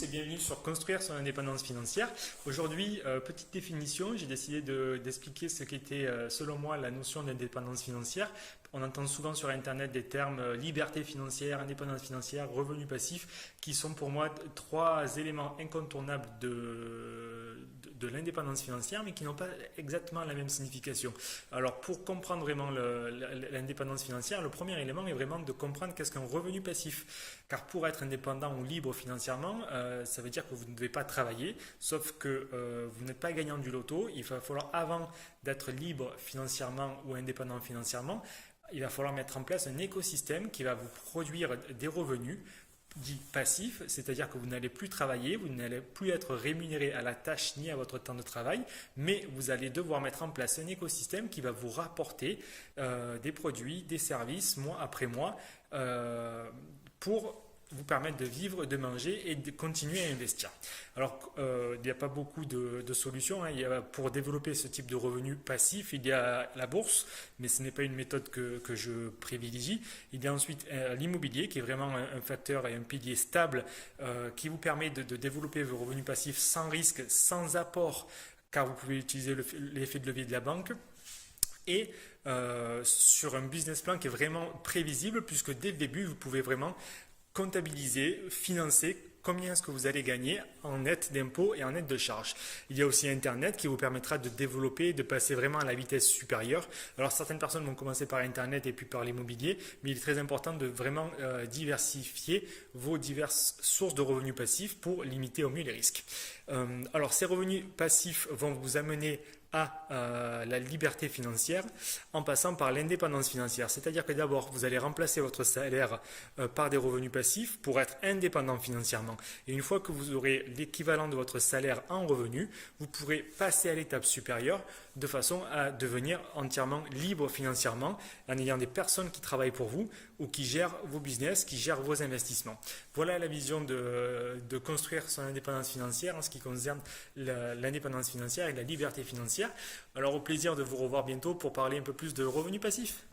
Et bienvenue sur Construire son indépendance financière. Aujourd'hui, petite définition, j'ai décidé d'expliquer ce qu'était selon moi la notion d'indépendance financière. On entend souvent sur Internet des termes liberté financière, indépendance financière, revenu passif, qui sont pour moi trois éléments incontournables de l'indépendance financière, mais qui n'ont pas exactement la même signification. Alors pour comprendre vraiment l'indépendance financière, le premier élément est vraiment de comprendre qu'est-ce qu'un revenu passif. Car pour être indépendant ou libre financièrement, ça veut dire que vous ne devez pas travailler, sauf que vous n'êtes pas gagnant du loto. Il va falloir, avant d'être libre financièrement ou indépendant financièrement, il va falloir mettre en place un écosystème qui va vous produire des revenus dits passifs, c'est-à-dire que vous n'allez plus travailler, vous n'allez plus être rémunéré à la tâche ni à votre temps de travail, mais vous allez devoir mettre en place un écosystème qui va vous rapporter des produits, des services, mois après mois, pour vous permettre de vivre, de manger et de continuer à investir. Alors, il n'y a pas beaucoup de solutions. Pour développer ce type de revenus passifs, il y a la bourse, mais ce n'est pas une méthode que je privilégie. Il y a ensuite l'immobilier, qui est vraiment un facteur et un pilier stable qui vous permet de développer vos revenus passifs sans risque, sans apport, car vous pouvez utiliser l'effet de levier de la banque. Et sur un business plan qui est vraiment prévisible, puisque dès le début, vous pouvez vraiment comptabiliser, financer combien est-ce que vous allez gagner en net d'impôts et en net de charges. Il y a aussi Internet qui vous permettra de développer, de passer vraiment à la vitesse supérieure. Alors certaines personnes vont commencer par Internet et puis par l'immobilier, mais il est très important de vraiment diversifier vos diverses sources de revenus passifs pour limiter au mieux les risques. Alors ces revenus passifs vont vous amener à la liberté financière en passant par l'indépendance financière. C'est-à-dire que d'abord, vous allez remplacer votre salaire par des revenus passifs pour être indépendant financièrement. Et une fois que vous aurez l'équivalent de votre salaire en revenus, vous pourrez passer à l'étape supérieure de façon à devenir entièrement libre financièrement en ayant des personnes qui travaillent pour vous ou qui gèrent vos business, qui gèrent vos investissements. Voilà la vision de construire son indépendance financière en ce qui concerne l'indépendance financière et la liberté financière. Alors au plaisir de vous revoir bientôt pour parler un peu plus de revenus passifs.